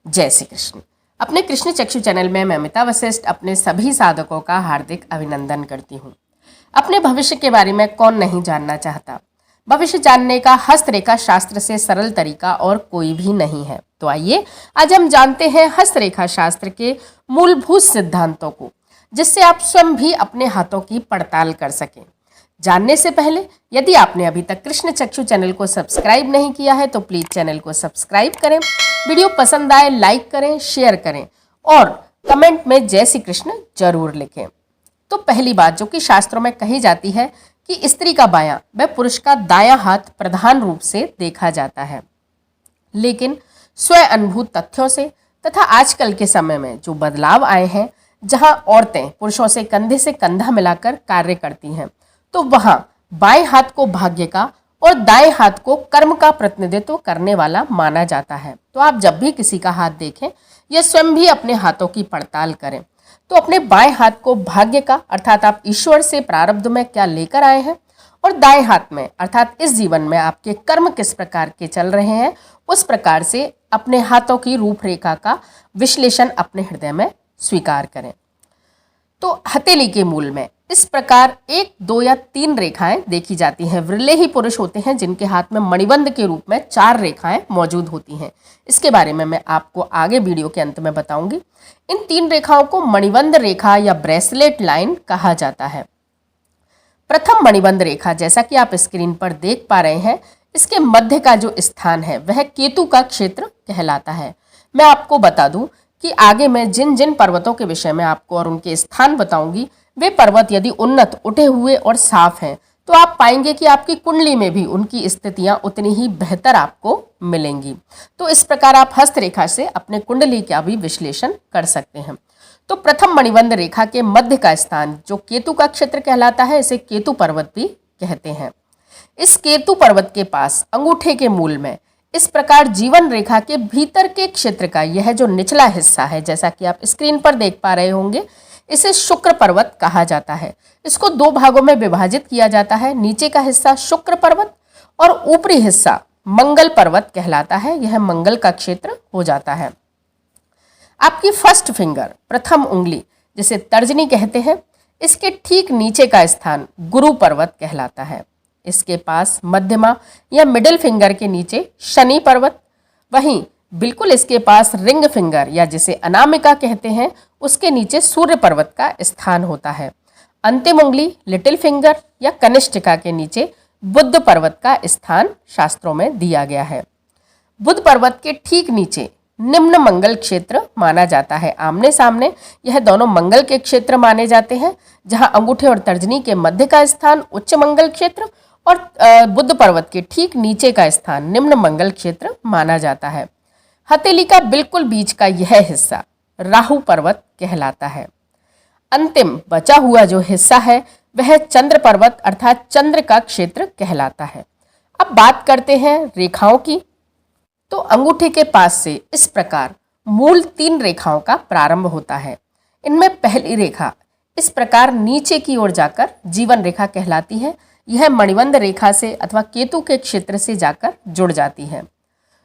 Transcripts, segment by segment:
जय श्री कृष्ण। अपने कृष्ण चक्षु चैनल में मैं अमिता वशिष्ठ अपने सभी साधकों का हार्दिक अभिनंदन करती हूँ। अपने भविष्य के बारे में कौन नहीं जानना चाहता। भविष्य जानने का हस्तरेखा शास्त्र से सरल तरीका और कोई भी नहीं है। तो आइए आज हम जानते हैं हस्तरेखा शास्त्र के मूलभूत सिद्धांतों को, जिससे आप स्वयं भी अपने हाथों की पड़ताल कर सकें। जानने से पहले यदि आपने अभी तक कृष्ण चक्षु चैनल को सब्सक्राइब नहीं किया है तो प्लीज चैनल को सब्सक्राइब करें। वीडियो पसंद आए लाइक करें, शेयर करें और कमेंट में जय श्री कृष्ण जरूर लिखें। तो पहली बात जो कि शास्त्रों में कही जाती है कि स्त्री का बायां व पुरुष का दायां हाथ प्रधान रूप से देखा जाता है, लेकिन स्वयं अनुभूत तथ्यों से तथा आजकल के समय में जो बदलाव आए हैं, जहां औरतें पुरुषों से कंधे से कंधा मिलाकर कार्य करती हैं, तो वहां बाएं हाथ को भाग्य का और दाएं हाथ को कर्म का प्रतिनिधित्व करने वाला माना जाता है। तो आप जब भी किसी का हाथ देखें या स्वयं भी अपने हाथों की पड़ताल करें तो अपने बाएं हाथ को भाग्य का अर्थात आप ईश्वर से प्रारब्ध में क्या लेकर आए हैं, और दाएं हाथ में अर्थात इस जीवन में आपके कर्म किस प्रकार के चल रहे हैं, उस प्रकार से अपने हाथों की रूपरेखा का विश्लेषण अपने हृदय में स्वीकार करें। तो हथेली के मूल में इस प्रकार 1, 2 या 3 रेखाएं देखी जाती हैं। विरले ही पुरुष होते हैं जिनके हाथ में मणिबंध के रूप में 4 रेखाएं मौजूद होती हैं। इसके बारे में मैं आपको आगे वीडियो के अंत में बताऊंगी। इन 3 रेखाओं को मणिबंध रेखा या ब्रेसलेट लाइन कहा जाता है। प्रथम मणिबंध रेखा जैसा कि आप स्क्रीन पर देख पा रहे हैं, इसके मध्य का जो स्थान है वह केतु का क्षेत्र कहलाता है। मैं आपको बता दूं कि आगे मैं जिन जिन पर्वतों के विषय में आपको और उनके स्थान बताऊंगी, वे पर्वत यदि उन्नत, उठे हुए और साफ हैं तो आप पाएंगे कि आपकी कुंडली में भी उनकी स्थितियां उतनी ही बेहतर आपको मिलेंगी। तो इस प्रकार आप हस्तरेखा से अपने कुंडली का भी विश्लेषण कर सकते हैं। तो प्रथम मणिबंध रेखा के मध्य का स्थान जो केतु का क्षेत्र कहलाता है, इसे केतु पर्वत भी कहते हैं। इस केतु पर्वत के पास अंगूठे के मूल में इस प्रकार जीवन रेखा के भीतर के क्षेत्र का यह जो निचला हिस्सा है, जैसा कि आप स्क्रीन पर देख पा रहे होंगे, इसे शुक्र पर्वत कहा जाता है। इसको 2 भागों में विभाजित किया जाता है। नीचे का हिस्सा शुक्र पर्वत और ऊपरी हिस्सा मंगल पर्वत कहलाता है। यह मंगल का क्षेत्र हो जाता है। आपकी फर्स्ट फिंगर, प्रथम उंगली जिसे तर्जनी कहते हैं, इसके ठीक नीचे का स्थान गुरु पर्वत कहलाता है। इसके पास मध्यमा या मिडिल फिंगर के नीचे शनि पर्वत, वहीं बिल्कुल इसके पास रिंग फिंगर या जिसे अनामिका कहते हैं, उसके नीचे सूर्य पर्वत का स्थान होता है। अंतिम उंगली लिटिल फिंगर या कनिष्ठिका के नीचे बुध पर्वत का स्थान शास्त्रों में दिया गया है। बुध पर्वत के ठीक नीचे निम्न मंगल क्षेत्र माना जाता है। आमने सामने यह दोनों मंगल के क्षेत्र माने जाते हैं, जहां अंगूठे और तर्जनी के मध्य का स्थान उच्च मंगल क्षेत्र और बुध पर्वत के ठीक नीचे का स्थान निम्न मंगल क्षेत्र माना जाता है। हथेली का बिल्कुल बीच का यह हिस्सा राहु पर्वत कहलाता है। अंतिम बचा हुआ जो हिस्सा है वह चंद्र पर्वत अर्थात चंद्र का क्षेत्र कहलाता है। अब बात करते हैं रेखाओं की। तो अंगूठे के पास से इस प्रकार मूल 3 रेखाओं का प्रारंभ होता है। इनमें पहली रेखा इस प्रकार नीचे की ओर जाकर जीवन रेखा कहलाती है। यह मणिबंध रेखा से अथवा केतु के क्षेत्र से जाकर जुड़ जाती है।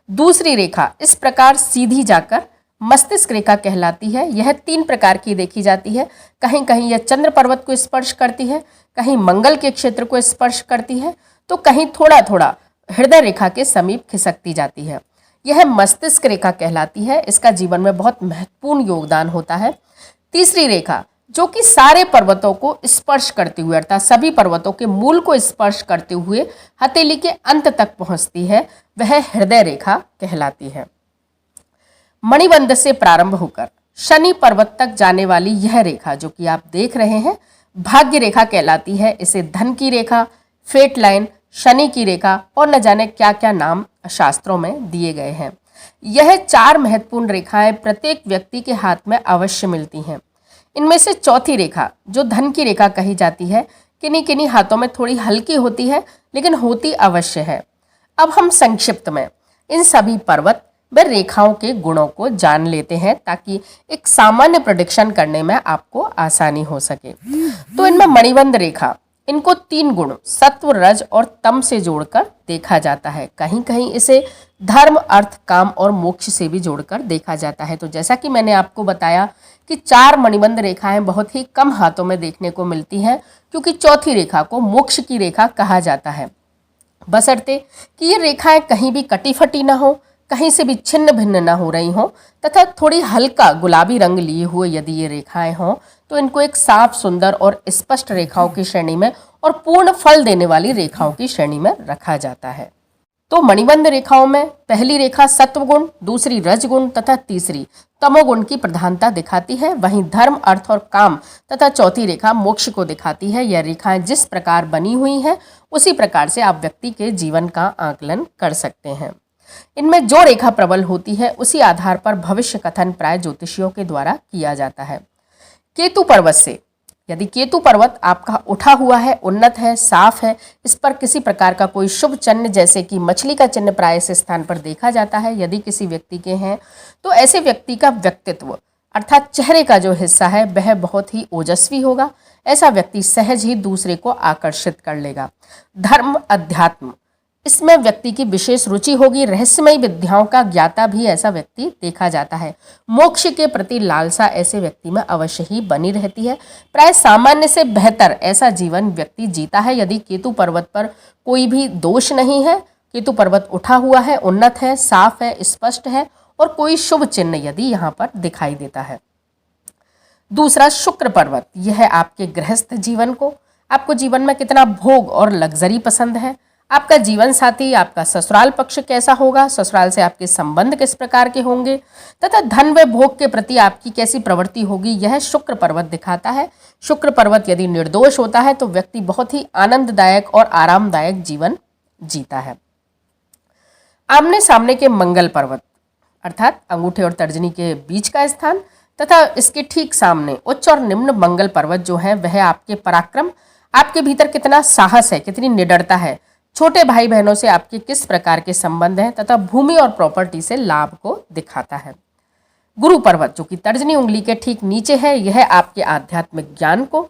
दूसरी रेखा इस प्रकार सीधी जाकर मस्तिष्क रेखा कहलाती है। यह 3 प्रकार की देखी जाती है। कहीं कहीं यह चंद्र पर्वत को स्पर्श करती है, कहीं मंगल के क्षेत्र को स्पर्श करती है, तो कहीं थोड़ा थोड़ा हृदय रेखा के समीप खिसकती जाती है। यह मस्तिष्क रेखा कहलाती है। इसका जीवन में बहुत महत्वपूर्ण योगदान होता है। तीसरी रेखा जो कि सारे पर्वतों को स्पर्श करते हुए अर्थात सभी पर्वतों के मूल को स्पर्श करते हुए हथेली के अंत तक पहुंचती है, वह हृदय रेखा कहलाती है। मणिबंध से प्रारंभ होकर शनि पर्वत तक जाने वाली यह रेखा जो कि आप देख रहे हैं भाग्य रेखा कहलाती है। इसे धन की रेखा, फेट लाइन, शनि की रेखा और न जाने क्या क्या नाम शास्त्रों में दिए गए हैं। यह 4 महत्वपूर्ण रेखाएं प्रत्येक व्यक्ति के हाथ में अवश्य मिलती हैं। इनमें से चौथी रेखा जो धन की रेखा कही जाती है, किन्हीं किन्हीं हाथों में थोड़ी हल्की होती है, लेकिन होती अवश्य है। अब हम संक्षिप्त में इन सभी पर्वत व रेखाओं के गुणों को जान लेते हैं ताकि एक सामान्य प्रेडिक्शन करने में आपको आसानी हो सके। तो इनमें मणिबंध रेखा, इनको 3 गुण सत्व, रज और तम से जोड़कर देखा जाता है। कहीं कहीं इसे धर्म, अर्थ, काम और मोक्ष से भी जोड़कर देखा जाता है। तो जैसा कि मैंने आपको बताया कि 4 मणिबंध रेखाएं बहुत ही कम हाथों में देखने को मिलती हैं, क्योंकि चौथी रेखा को मोक्ष की रेखा कहा जाता है, बशर्ते कि ये रेखाएं कहीं भी कटी फटी ना हो, कहीं से भी छिन्न भिन्न ना हो रही हों, तथा थोड़ी हल्का गुलाबी रंग लिए हुए यदि ये रेखाएं हों तो इनको एक साफ, सुंदर और स्पष्ट रेखाओं की श्रेणी में और पूर्ण फल देने वाली रेखाओं की श्रेणी में रखा जाता है। तो मणिबंध रेखाओं में पहली रेखा सत्वगुण, दूसरी रजगुण तथा तीसरी तमोगुण की प्रधानता दिखाती है। वहीं धर्म, अर्थ और काम तथा चौथी रेखा मोक्ष को दिखाती है। यह रेखाएं जिस प्रकार बनी हुई हैं उसी प्रकार से आप व्यक्ति के जीवन का आकलन कर सकते हैं। इनमें जो रेखा प्रबल होती है उसी आधार पर भविष्य कथन प्राय ज्योतिषियों के द्वारा किया जाता है। केतु पर्वत से यदि केतु पर्वत आपका उठा हुआ है, उन्नत है, साफ है, इस पर किसी प्रकार का कोई शुभ चिन्ह जैसे कि मछली का चिन्ह प्राय इस स्थान पर देखा जाता है यदि किसी व्यक्ति के हैं, तो ऐसे व्यक्ति का व्यक्तित्व अर्थात चेहरे का जो हिस्सा है वह बहुत ही ओजस्वी होगा। ऐसा व्यक्ति सहज ही दूसरे को आकर्षित कर लेगा। धर्म, अध्यात्म, इसमें व्यक्ति की विशेष रुचि होगी। रहस्यमयी विद्याओं का ज्ञाता भी ऐसा व्यक्ति देखा जाता है। मोक्ष के प्रति लालसा ऐसे व्यक्ति में अवश्य ही बनी रहती है। प्राय सामान्य से बेहतर ऐसा जीवन व्यक्ति जीता है यदि केतु पर्वत पर कोई भी दोष नहीं है, केतु पर्वत उठा हुआ है, उन्नत है, साफ है, स्पष्ट है और कोई शुभ चिन्ह यदि यहाँ पर दिखाई देता है। दूसरा, शुक्र पर्वत, यह आपके गृहस्थ जीवन को, आपको जीवन में कितना भोग और लग्जरी पसंद है, आपका जीवन साथी, आपका ससुराल पक्ष कैसा होगा, ससुराल से आपके संबंध किस प्रकार के होंगे तथा धन व भोग के प्रति आपकी कैसी प्रवृत्ति होगी, यह शुक्र पर्वत दिखाता है। शुक्र पर्वत यदि निर्दोष होता है तो व्यक्ति बहुत ही आनंददायक और आरामदायक जीवन जीता है। आमने सामने के मंगल पर्वत अर्थात अंगूठे और तर्जनी के बीच का स्थान तथा इसके ठीक सामने उच्च और निम्न मंगल पर्वत जो है वह आपके पराक्रम, आपके भीतर कितना साहस है, कितनी निडरता है, छोटे भाई बहनों से आपके किस प्रकार के संबंध हैं तथा भूमि और प्रॉपर्टी से लाभ को दिखाता है। गुरु पर्वत जो कि तर्जनी उंगली के ठीक नीचे है, यह आपके आध्यात्मिक ज्ञान को,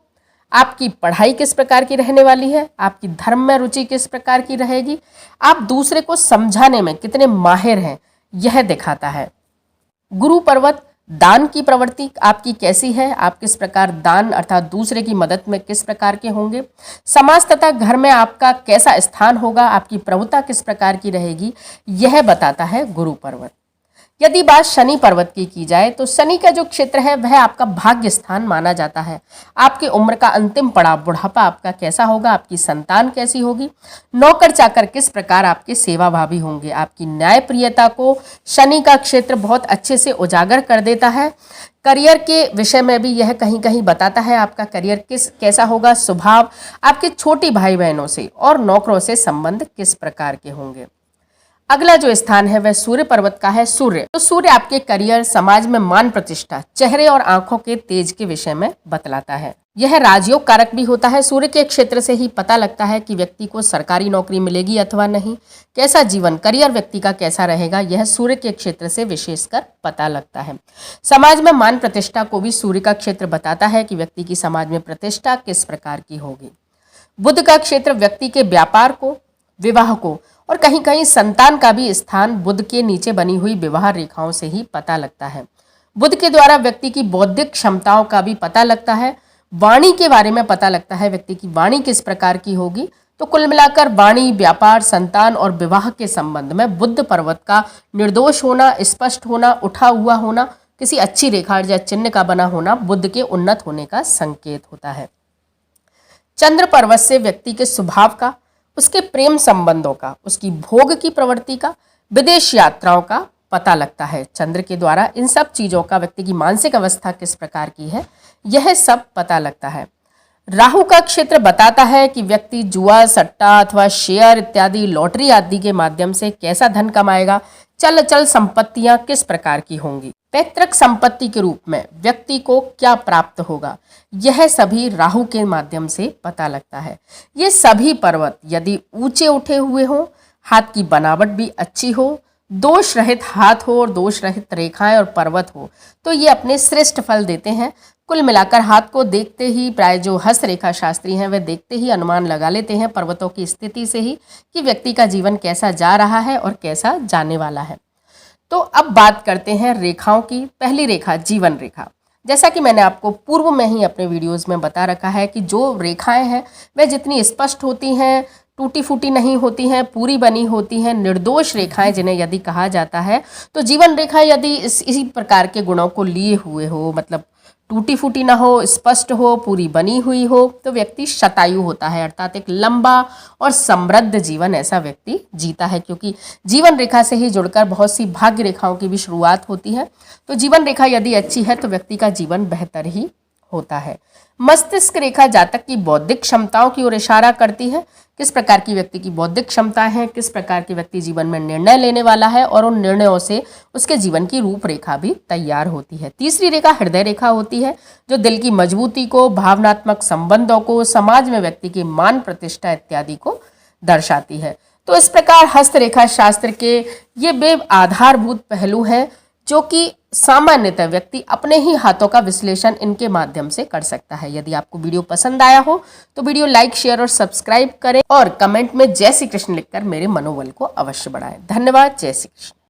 आपकी पढ़ाई किस प्रकार की रहने वाली है, आपकी धर्म में रुचि किस प्रकार की रहेगी, आप दूसरे को समझाने में कितने माहिर हैं, यह दिखाता है। गुरु पर्वत दान की प्रवृत्ति आपकी कैसी है, आप किस प्रकार दान अर्थात दूसरे की मदद में किस प्रकार के होंगे, समाज तथा घर में आपका कैसा स्थान होगा, आपकी प्रभुता किस प्रकार की रहेगी, यह बताता है गुरु पर्वत। यदि बात शनि पर्वत की जाए तो शनि का जो क्षेत्र है वह आपका भाग्य स्थान माना जाता है। आपकी उम्र का अंतिम पड़ाव बुढ़ापा आपका कैसा होगा, आपकी संतान कैसी होगी, नौकर चाकर किस प्रकार आपके सेवा भावी होंगे, आपकी न्यायप्रियता को शनि का क्षेत्र बहुत अच्छे से उजागर कर देता है। करियर के विषय में भी यह कहीं कहीं बताता है आपका करियर कैसा होगा, स्वभाव, आपके छोटी भाई बहनों से और नौकरों से संबंध किस प्रकार के होंगे। अगला जो स्थान है वह सूर्य पर्वत का है। सूर्य तो सूर्य आपके करियर, समाज में मान प्रतिष्ठा, चेहरे और आंखों के तेज के विषय में बतलाता है। यह राजयोग कारक भी होता है। सूर्य के क्षेत्र से ही पता लगता है कि व्यक्ति को सरकारी नौकरी मिलेगी अथवा नहीं, कैसा जीवन करियर व्यक्ति का कैसा रहेगा, यह सूर्य के क्षेत्र से विशेषकर पता लगता है। समाज में मान प्रतिष्ठा को भी सूर्य का क्षेत्र बताता है कि व्यक्ति की समाज में प्रतिष्ठा किस प्रकार की होगी। बुध का क्षेत्र व्यक्ति के व्यापार को, विवाह को और कहीं कहीं संतान का भी स्थान बुध के नीचे बनी हुई विवाह रेखाओं से ही पता लगता है। बुध के द्वारा व्यक्ति की बौद्धिक क्षमताओं का भी पता लगता है। वाणी के बारे में पता लगता है व्यक्ति की वाणी किस प्रकार की होगी। तो कुल मिलाकर वाणी, व्यापार, संतान और विवाह के संबंध में बुध पर्वत का निर्दोष होना, स्पष्ट होना, उठा हुआ होना, किसी अच्छी रेखा या चिन्ह का बना होना बुध के उन्नत होने का संकेत होता है। चंद्र पर्वत से व्यक्ति के स्वभाव का, उसके प्रेम संबंधों का, उसकी भोग की प्रवृत्ति का, विदेश यात्राओं का पता लगता है। चंद्र के द्वारा इन सब चीजों का व्यक्ति की मानसिक अवस्था किस प्रकार की है यह सब पता लगता है। राहु का क्षेत्र बताता है कि व्यक्ति जुआ, सट्टा अथवा शेयर इत्यादि, लॉटरी आदि के माध्यम से कैसा धन कमाएगा, चल अचल संपत्तियां किस प्रकार की होंगी, पैतृक संपत्ति के रूप में व्यक्ति को क्या प्राप्त होगा, यह सभी राहु के माध्यम से पता लगता है। ये सभी पर्वत यदि ऊंचे उठे हुए हों, हाथ की बनावट भी अच्छी हो, दोष रहित हाथ हो और दोष रहित रेखाएं और पर्वत हो तो ये अपने श्रेष्ठ फल देते हैं। कुल मिलाकर हाथ को देखते ही प्राय जो हस्तरेखा शास्त्री हैं वे देखते ही अनुमान लगा लेते हैं पर्वतों की स्थिति से ही कि व्यक्ति का जीवन कैसा जा रहा है और कैसा जाने वाला है। तो अब बात करते हैं रेखाओं की। पहली रेखा जीवन रेखा। जैसा कि मैंने आपको पूर्व में ही अपने वीडियोस में बता रखा है कि जो रेखाएं हैं वह जितनी स्पष्ट होती हैं, टूटी फूटी नहीं होती हैं, पूरी बनी होती हैं, निर्दोष रेखाएं जिन्हें यदि कहा जाता है, तो जीवन रेखा यदि इसी प्रकार के गुणों को लिए हुए हो, मतलब टूटी फूटी ना हो, स्पष्ट हो, पूरी बनी हुई हो, तो व्यक्ति शतायु होता है, अर्थात एक लंबा और समृद्ध जीवन ऐसा व्यक्ति जीता है। क्योंकि जीवन रेखा से ही जुड़कर बहुत सी भाग्य रेखाओं की भी शुरुआत होती है। तो जीवन रेखा यदि अच्छी है तो व्यक्ति का जीवन बेहतर ही होता है। मस्तिष्क रेखा जातक की बौद्धिक क्षमताओं की ओर इशारा करती है। किस प्रकार की व्यक्ति की बौद्धिक क्षमता है, किस प्रकार की व्यक्ति जीवन में निर्णय लेने वाला है, और उन निर्णयों से उसके जीवन की रूपरेखा भी तैयार होती है। तीसरी रेखा हृदय रेखा होती है, जो दिल की मजबूती को, भावनात्मक संबंधों को, समाज में व्यक्ति की मान प्रतिष्ठा इत्यादि को दर्शाती है। तो इस प्रकार हस्तरेखा शास्त्र के ये बे आधारभूत पहलू हैं जो कि सामान्यतः व्यक्ति अपने ही हाथों का विश्लेषण इनके माध्यम से कर सकता है। यदि आपको वीडियो पसंद आया हो तो वीडियो लाइक, शेयर और सब्सक्राइब करें और कमेंट में जय श्री कृष्ण लिखकर मेरे मनोबल को अवश्य बढ़ाएं। धन्यवाद। जय श्री कृष्ण।